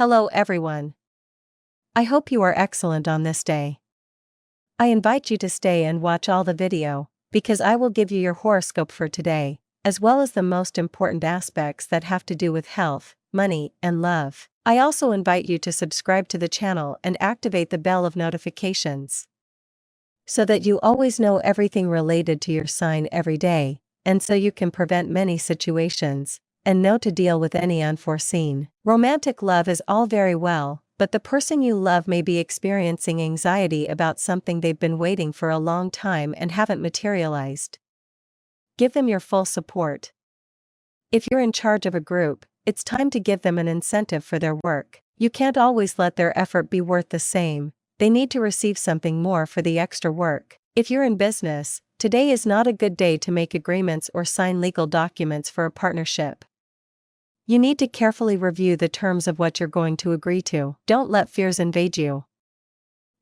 Hello everyone. I hope you are excellent on this day. I invite you to stay and watch all the video, because I will give you your horoscope for today, as well as the most important aspects that have to do with health, money, and love. I also invite you to subscribe to the channel and activate the bell of notifications, so that you always know everything related to your sign every day, and so you can prevent many situations, and know to deal with any unforeseen. Romantic love is all very well, but the person you love may be experiencing anxiety about something they've been waiting for a long time and haven't materialized. Give them your full support. If you're in charge of a group, it's time to give them an incentive for their work. You can't always let their effort be worth the same. They need to receive something more for the extra work. If you're in business, today is not a good day to make agreements or sign legal documents for a partnership. You need to carefully review the terms of what you're going to agree to. Don't let fears invade you.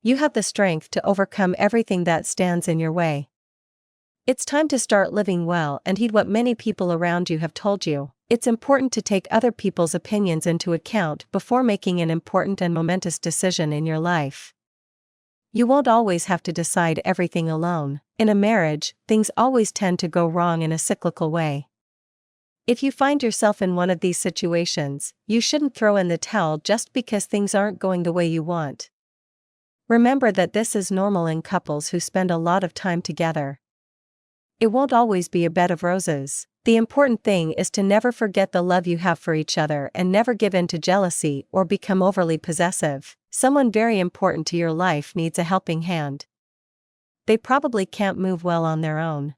You have the strength to overcome everything that stands in your way. It's time to start living well and heed what many people around you have told you. It's important to take other people's opinions into account before making an important and momentous decision in your life. You won't always have to decide everything alone. In a marriage, things always tend to go wrong in a cyclical way. If you find yourself in one of these situations, you shouldn't throw in the towel just because things aren't going the way you want. Remember that this is normal in couples who spend a lot of time together. It won't always be a bed of roses. The important thing is to never forget the love you have for each other and never give in to jealousy or become overly possessive. Someone very important to your life needs a helping hand. They probably can't move well on their own.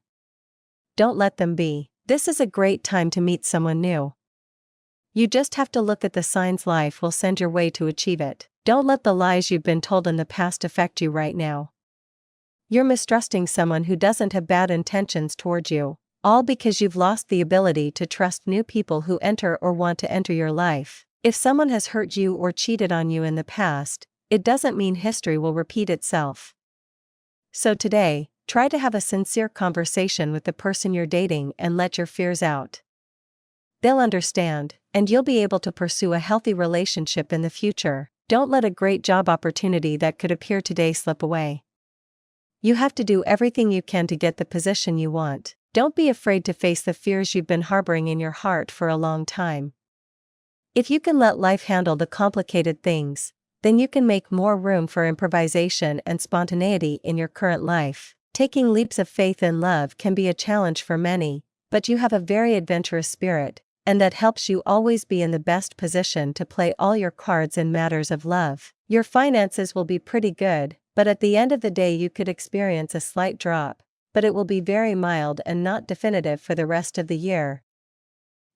Don't let them be. This is a great time to meet someone new. You just have to look at the signs life will send your way to achieve it. Don't let the lies you've been told in the past affect you right now. You're mistrusting someone who doesn't have bad intentions toward you, all because you've lost the ability to trust new people who enter or want to enter your life. If someone has hurt you or cheated on you in the past, it doesn't mean history will repeat itself. So today, try to have a sincere conversation with the person you're dating and let your fears out. They'll understand, and you'll be able to pursue a healthy relationship in the future. Don't let a great job opportunity that could appear today slip away. You have to do everything you can to get the position you want. Don't be afraid to face the fears you've been harboring in your heart for a long time. If you can let life handle the complicated things, then you can make more room for improvisation and spontaneity in your current life. Taking leaps of faith in love can be a challenge for many, but you have a very adventurous spirit, and that helps you always be in the best position to play all your cards in matters of love. Your finances will be pretty good, but at the end of the day you could experience a slight drop, but it will be very mild and not definitive for the rest of the year.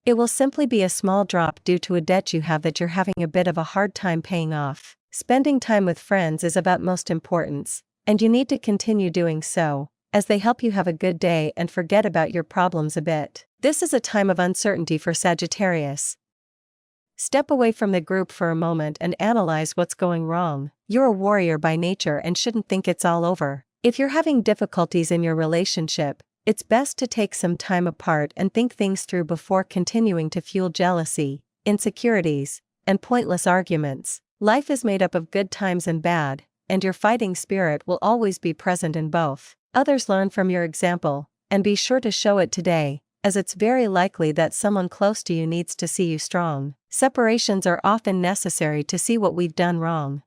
It will simply be a small drop due to a debt you have that you're having a bit of a hard time paying off. Spending time with friends is of utmost importance, and you need to continue doing so, as they help you have a good day and forget about your problems a bit. This is a time of uncertainty for Sagittarius. Step away from the group for a moment and analyze what's going wrong. You're a warrior by nature and shouldn't think it's all over. If you're having difficulties in your relationship, it's best to take some time apart and think things through before continuing to fuel jealousy, insecurities, and pointless arguments. Life is made up of good times and bad, and your fighting spirit will always be present in both. Others learn from your example, and be sure to show it today, as it's very likely that someone close to you needs to see you strong. Separations are often necessary to see what we've done wrong.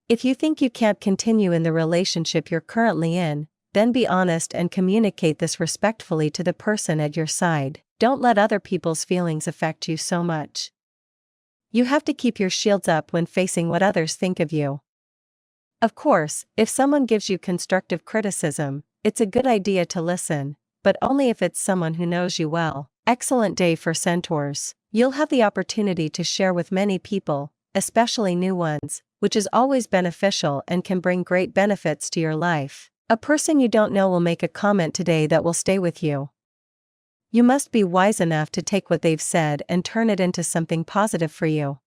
If you think you can't continue in the relationship you're currently in, then be honest and communicate this respectfully to the person at your side. Don't let other people's feelings affect you so much. You have to keep your shields up when facing what others think of you. Of course, if someone gives you constructive criticism, it's a good idea to listen, but only if it's someone who knows you well. Excellent day for Centaurs. You'll have the opportunity to share with many people, especially new ones, which is always beneficial and can bring great benefits to your life. A person you don't know will make a comment today that will stay with you. You must be wise enough to take what they've said and turn it into something positive for you.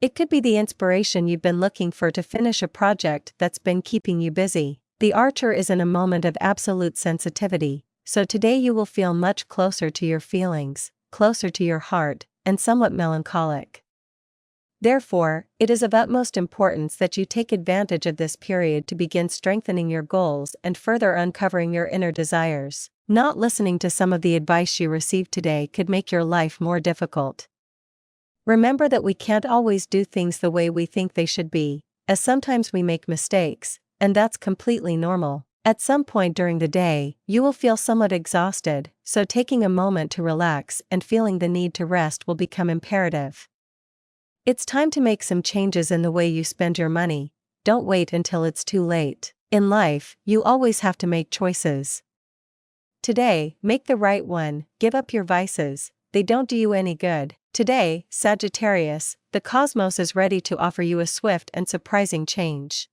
It could be the inspiration you've been looking for to finish a project that's been keeping you busy. The Archer is in a moment of absolute sensitivity, so today you will feel much closer to your feelings, closer to your heart, and somewhat melancholic. Therefore, it is of utmost importance that you take advantage of this period to begin strengthening your goals and further uncovering your inner desires. Not listening to some of the advice you received today could make your life more difficult. Remember that we can't always do things the way we think they should be, as sometimes we make mistakes, and that's completely normal. At some point during the day, you will feel somewhat exhausted, so taking a moment to relax and feeling the need to rest will become imperative. It's time to make some changes in the way you spend your money. Don't wait until it's too late. In life, you always have to make choices. Today, make the right one. Give up your vices, they don't do you any good. Today, Sagittarius, the cosmos is ready to offer you a swift and surprising change.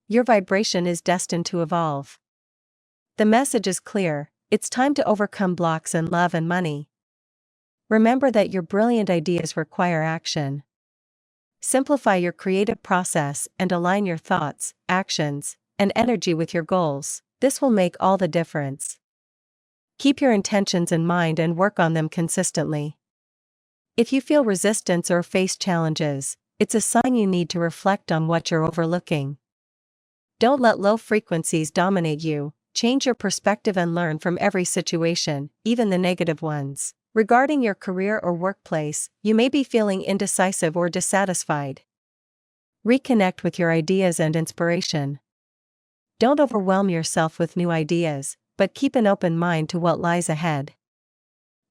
Your vibration is destined to evolve. The message is clear: it's time to overcome blocks in love and money. Remember that your brilliant ideas require action. Simplify your creative process and align your thoughts, actions, and energy with your goals. This will make all the difference. Keep your intentions in mind and work on them consistently. If you feel resistance or face challenges, it's a sign you need to reflect on what you're overlooking. Don't let low frequencies dominate you. Change your perspective and learn from every situation, even the negative ones. Regarding your career or workplace, you may be feeling indecisive or dissatisfied. Reconnect with your ideas and inspiration. Don't overwhelm yourself with new ideas, but keep an open mind to what lies ahead.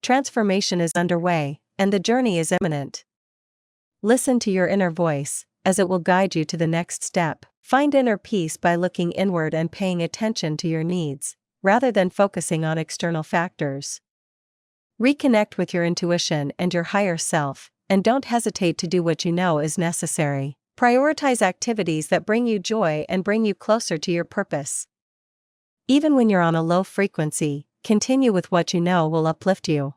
Transformation is underway, and the journey is imminent. Listen to your inner voice, as it will guide you to the next step. Find inner peace by looking inward and paying attention to your needs, rather than focusing on external factors. Reconnect with your intuition and your higher self, and don't hesitate to do what you know is necessary. Prioritize activities that bring you joy and bring you closer to your purpose. Even when you're on a low frequency, continue with what you know will uplift you.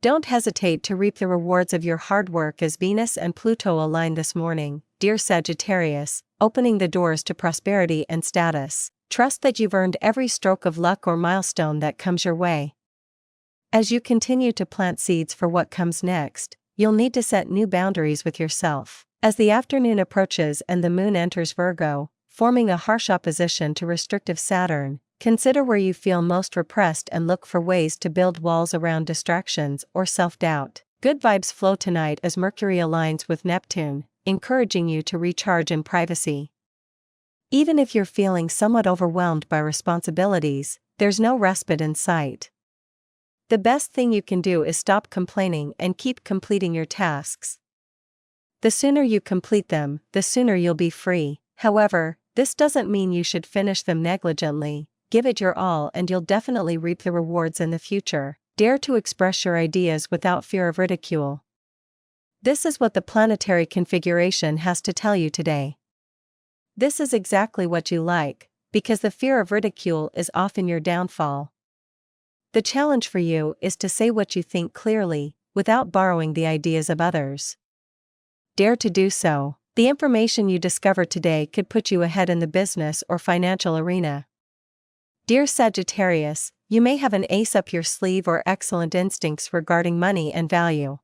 Don't hesitate to reap the rewards of your hard work as Venus and Pluto align this morning, dear Sagittarius, opening the doors to prosperity and status. Trust that you've earned every stroke of luck or milestone that comes your way. As you continue to plant seeds for what comes next, you'll need to set new boundaries with yourself. As the afternoon approaches and the moon enters Virgo, forming a harsh opposition to restrictive Saturn, consider where you feel most repressed and look for ways to build walls around distractions or self-doubt. Good vibes flow tonight as Mercury aligns with Neptune, encouraging you to recharge in privacy. Even if you're feeling somewhat overwhelmed by responsibilities, there's no respite in sight. The best thing you can do is stop complaining and keep completing your tasks. The sooner you complete them, the sooner you'll be free. However, this doesn't mean you should finish them negligently. Give it your all and you'll definitely reap the rewards in the future. Dare to express your ideas without fear of ridicule. This is what the planetary configuration has to tell you today. This is exactly what you like, because the fear of ridicule is often your downfall. The challenge for you is to say what you think clearly, without borrowing the ideas of others. Dare to do so. The information you discover today could put you ahead in the business or financial arena. Dear Sagittarius, you may have an ace up your sleeve or excellent instincts regarding money and value.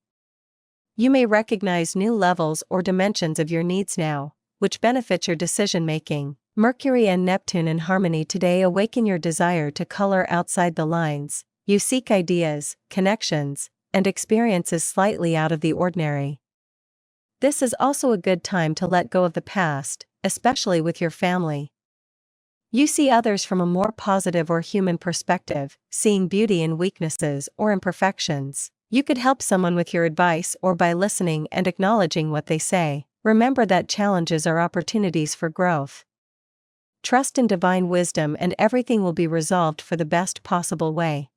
You may recognize new levels or dimensions of your needs now, which benefits your decision-making. Mercury and Neptune in harmony today awaken your desire to color outside the lines. You seek ideas, connections, and experiences slightly out of the ordinary. This is also a good time to let go of the past, especially with your family. You see others from a more positive or human perspective, seeing beauty in weaknesses or imperfections. You could help someone with your advice or by listening and acknowledging what they say. Remember that challenges are opportunities for growth. Trust in divine wisdom and everything will be resolved for the best possible way.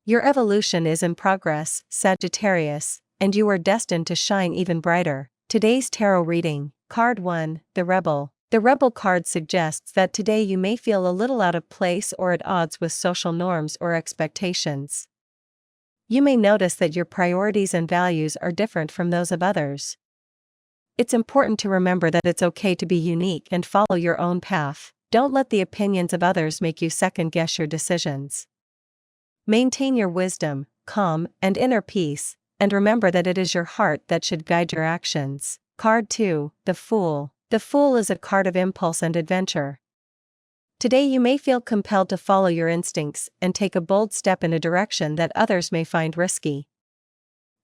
Your evolution is in progress, Sagittarius, and you are destined to shine even brighter. Today's tarot reading, Card 1, the Rebel. The Rebel card suggests that today you may feel a little out of place or at odds with social norms or expectations. You may notice that your priorities and values are different from those of others. It's important to remember that it's okay to be unique and follow your own path. Don't let the opinions of others make you second-guess your decisions. Maintain your wisdom, calm, and inner peace, and remember that it is your heart that should guide your actions. Card 2, the Fool. The Fool is a card of impulse and adventure. Today you may feel compelled to follow your instincts and take a bold step in a direction that others may find risky.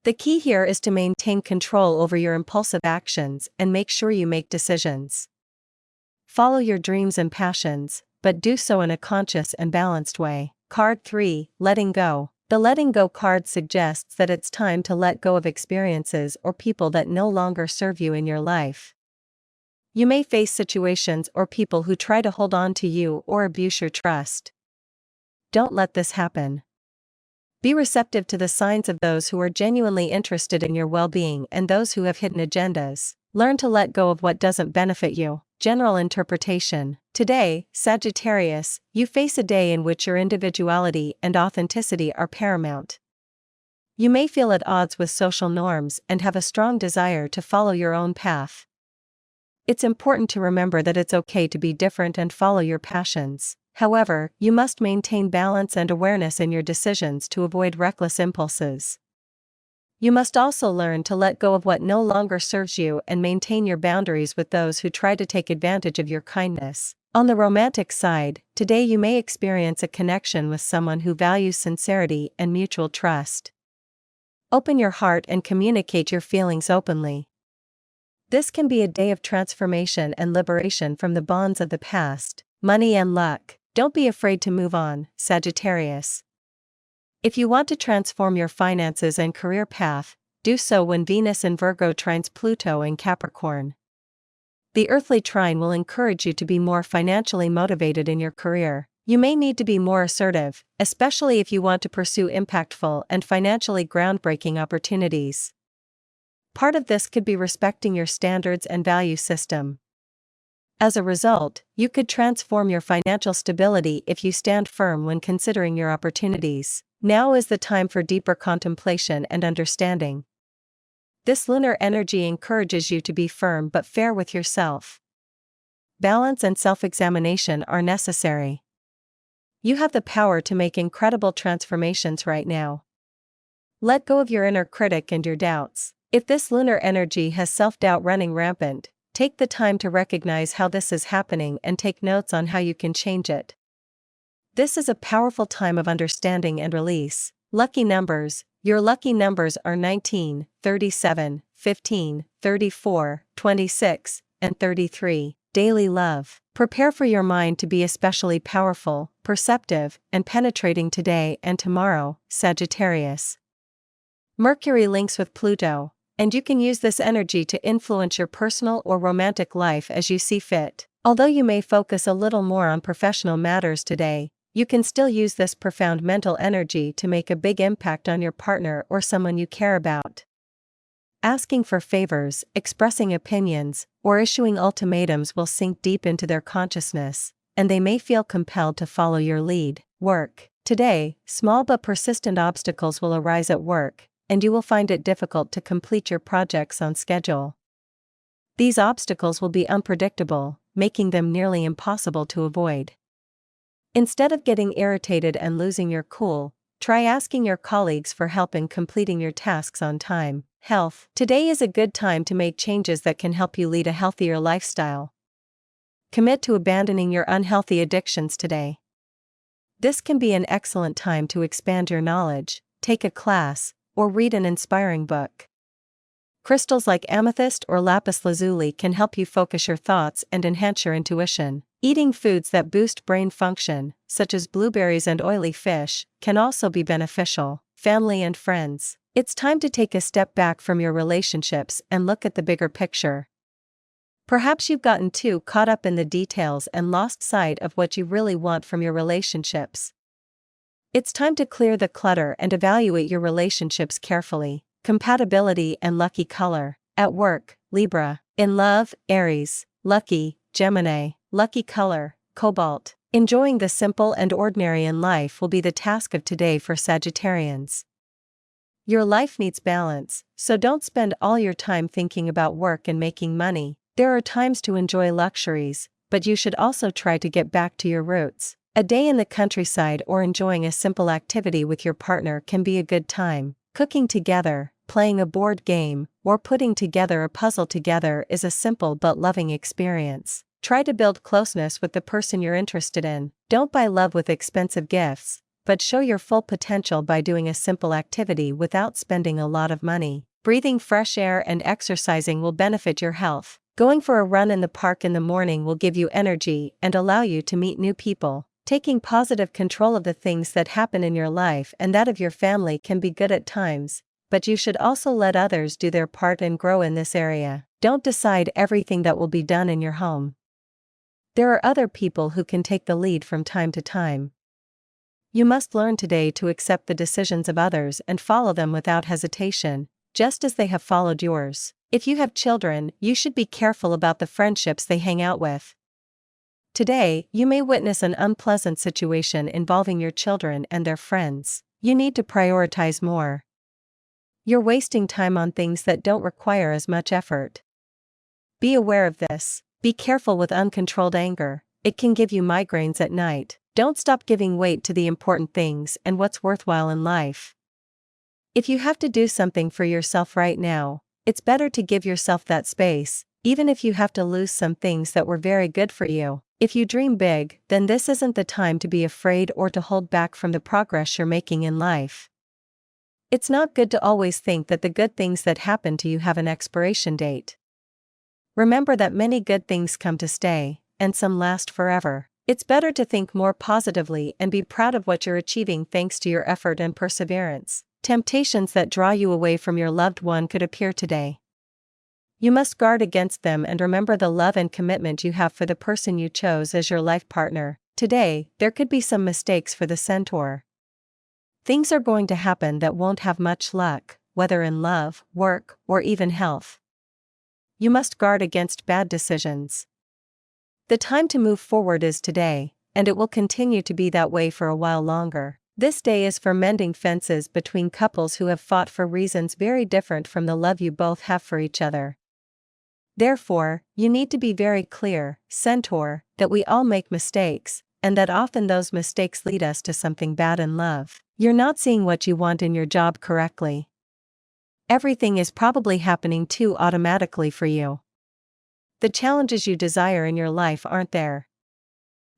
The key here is to maintain control over your impulsive actions and make sure you make decisions. Follow your dreams and passions, but do so in a conscious and balanced way. Card 3, Letting Go. The Letting Go card suggests that it's time to let go of experiences or people that no longer serve you in your life. You may face situations or people who try to hold on to you or abuse your trust. Don't let this happen. Be receptive to the signs of those who are genuinely interested in your well-being and those who have hidden agendas. Learn to let go of what doesn't benefit you. General interpretation. Today, Sagittarius, you face a day in which your individuality and authenticity are paramount. You may feel at odds with social norms and have a strong desire to follow your own path. It's important to remember that it's okay to be different and follow your passions. However, you must maintain balance and awareness in your decisions to avoid reckless impulses. You must also learn to let go of what no longer serves you and maintain your boundaries with those who try to take advantage of your kindness. On the romantic side, today you may experience a connection with someone who values sincerity and mutual trust. Open your heart and communicate your feelings openly. This can be a day of transformation and liberation from the bonds of the past. Money and luck. Don't be afraid to move on, Sagittarius. If you want to transform your finances and career path, do so when Venus in Virgo trines Pluto in Capricorn. The earthly trine will encourage you to be more financially motivated in your career. You may need to be more assertive, especially if you want to pursue impactful and financially groundbreaking opportunities. Part of this could be respecting your standards and value system. As a result, you could transform your financial stability if you stand firm when considering your opportunities. Now is the time for deeper contemplation and understanding. This lunar energy encourages you to be firm but fair with yourself. Balance and self-examination are necessary. You have the power to make incredible transformations right now. Let go of your inner critic and your doubts. If this lunar energy has self-doubt running rampant, take the time to recognize how this is happening and take notes on how you can change it. This is a powerful time of understanding and release. Lucky numbers. Your lucky numbers are 19, 37, 15, 34, 26, and 33. Daily love. Prepare for your mind to be especially powerful, perceptive, and penetrating today and tomorrow, Sagittarius. Mercury links with Pluto, and you can use this energy to influence your personal or romantic life as you see fit. Although you may focus a little more on professional matters today, you can still use this profound mental energy to make a big impact on your partner or someone you care about. Asking for favors, expressing opinions, or issuing ultimatums will sink deep into their consciousness, and they may feel compelled to follow your lead. Work. Today, small but persistent obstacles will arise at work, and you will find it difficult to complete your projects on schedule. These obstacles will be unpredictable, making them nearly impossible to avoid. Instead of getting irritated and losing your cool, try asking your colleagues for help in completing your tasks on time. Health. Today is a good time to make changes that can help you lead a healthier lifestyle. Commit to abandoning your unhealthy addictions today. This can be an excellent time to expand your knowledge, take a class, or read an inspiring book. Crystals like amethyst or lapis lazuli can help you focus your thoughts and enhance your intuition. Eating foods that boost brain function, such as blueberries and oily fish, can also be beneficial. Family and friends. It's time to take a step back from your relationships and look at the bigger picture. Perhaps you've gotten too caught up in the details and lost sight of what you really want from your relationships. It's time to clear the clutter and evaluate your relationships carefully. Compatibility and lucky color. At work, Libra. In love, Aries. Lucky, Gemini. Lucky color, cobalt. Enjoying the simple and ordinary in life will be the task of today for Sagittarians. Your life needs balance, so don't spend all your time thinking about work and making money. There are times to enjoy luxuries, but you should also try to get back to your roots. A day in the countryside or enjoying a simple activity with your partner can be a good time. Cooking together. playing a board game, or putting together a puzzle together is a simple but loving experience. Try to build closeness with the person you're interested in. Don't buy love with expensive gifts, but show your full potential by doing a simple activity without spending a lot of money. Breathing fresh air and exercising will benefit your health. Going for a run in the park in the morning will give you energy and allow you to meet new people. Taking positive control of the things that happen in your life and that of your family can be good at times, but you should also let others do their part and grow in this area. Don't decide everything that will be done in your home. There are other people who can take the lead from time to time. You must learn today to accept the decisions of others and follow them without hesitation, just as they have followed yours. If you have children, you should be careful about the friendships they hang out with. Today, you may witness an unpleasant situation involving your children and their friends. You need to prioritize more. You're wasting time on things that don't require as much effort. Be aware of this. Be careful with uncontrolled anger. It can give you migraines at night. Don't stop giving weight to the important things and what's worthwhile in life. If you have to do something for yourself right now, it's better to give yourself that space, even if you have to lose some things that were very good for you. If you dream big, then this isn't the time to be afraid or to hold back from the progress you're making in life. It's not good to always think that the good things that happen to you have an expiration date. Remember that many good things come to stay, and some last forever. It's better to think more positively and be proud of what you're achieving thanks to your effort and perseverance. Temptations that draw you away from your loved one could appear today. You must guard against them and remember the love and commitment you have for the person you chose as your life partner. Today, there could be some mistakes for the centaur. Things are going to happen that won't have much luck, whether in love, work, or even health. You must guard against bad decisions. The time to move forward is today, and it will continue to be that way for a while longer. This day is for mending fences between couples who have fought for reasons very different from the love you both have for each other. Therefore, you need to be very clear, centaur, that we all make mistakes, and that often those mistakes lead us to something bad in love. You're not seeing what you want in your job correctly. Everything is probably happening too automatically for you. The challenges you desire in your life aren't there.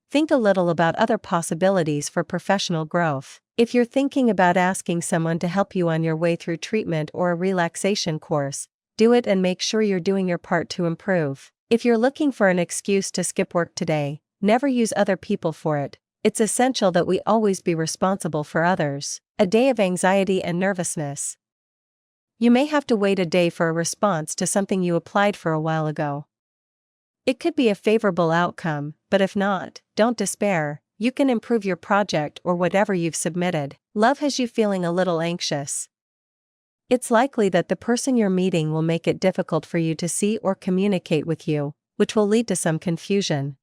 Think a little about other possibilities for professional growth. If you're thinking about asking someone to help you on your way through treatment or a relaxation course, do it and make sure you're doing your part to improve. If you're looking for an excuse to skip work today, never use other people for it. It's essential that we always be responsible for others. A day of anxiety and nervousness. You may have to wait a day for a response to something you applied for a while ago. It could be a favorable outcome, but if not, don't despair. You can improve your project or whatever you've submitted. Love has you feeling a little anxious. It's likely that the person you're meeting will make it difficult for you to see or communicate with you, which will lead to some confusion.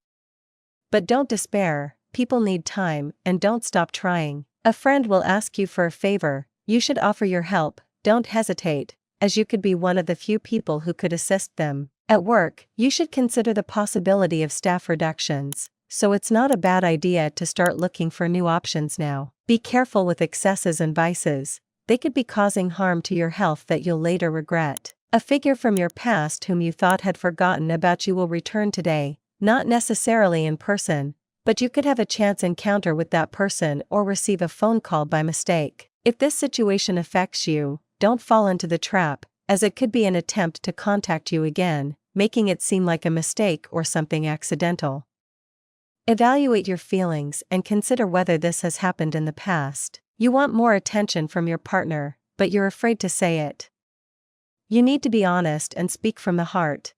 But don't despair, people need time, and don't stop trying. A friend will ask you for a favor, you should offer your help, don't hesitate, as you could be one of the few people who could assist them. At work, you should consider the possibility of staff reductions, so it's not a bad idea to start looking for new options now. Be careful with excesses and vices, they could be causing harm to your health that you'll later regret. A figure from your past whom you thought had forgotten about you will return today, not necessarily in person, but you could have a chance encounter with that person or receive a phone call by mistake. If this situation affects you, don't fall into the trap, as it could be an attempt to contact you again, making it seem like a mistake or something accidental. Evaluate your feelings and consider whether this has happened in the past. You want more attention from your partner, but you're afraid to say it. You need to be honest and speak from the heart.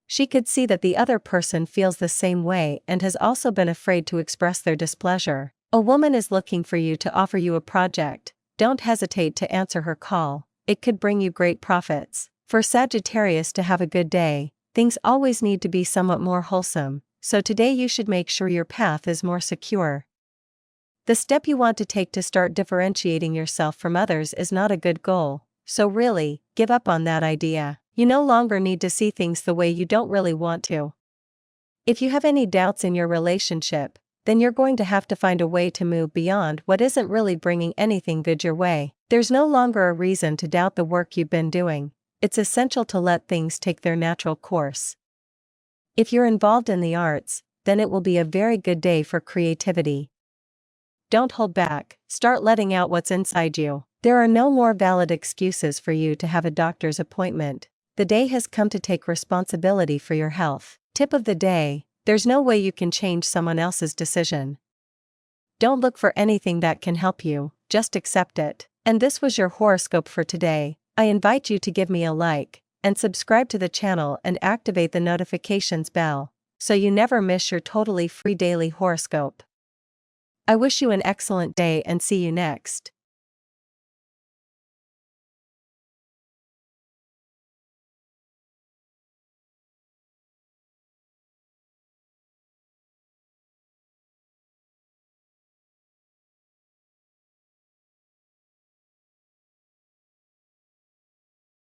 She could see that the other person feels the same way and has also been afraid to express their displeasure. A woman is looking for you to offer you a project. Don't hesitate to answer her call, it could bring you great profits. For Sagittarius to have a good day, things always need to be somewhat more wholesome, so today you should make sure your path is more secure. The step you want to take to start differentiating yourself from others is not a good goal, so really, give up on that idea. You no longer need to see things the way you don't really want to. If you have any doubts in your relationship, then you're going to have to find a way to move beyond what isn't really bringing anything good your way. There's no longer a reason to doubt the work you've been doing. It's essential to let things take their natural course. If you're involved in the arts, then it will be a very good day for creativity. Don't hold back, start letting out what's inside you. There are no more valid excuses for you to have a doctor's appointment. The day has come to take responsibility for your health. Tip of the day: there's no way you can change someone else's decision. Don't look for anything that can help you, just accept it. And this was your horoscope for today. I invite you to give me a like, and subscribe to the channel and activate the notifications bell, so you never miss your totally free daily horoscope. I wish you an excellent day and see you next.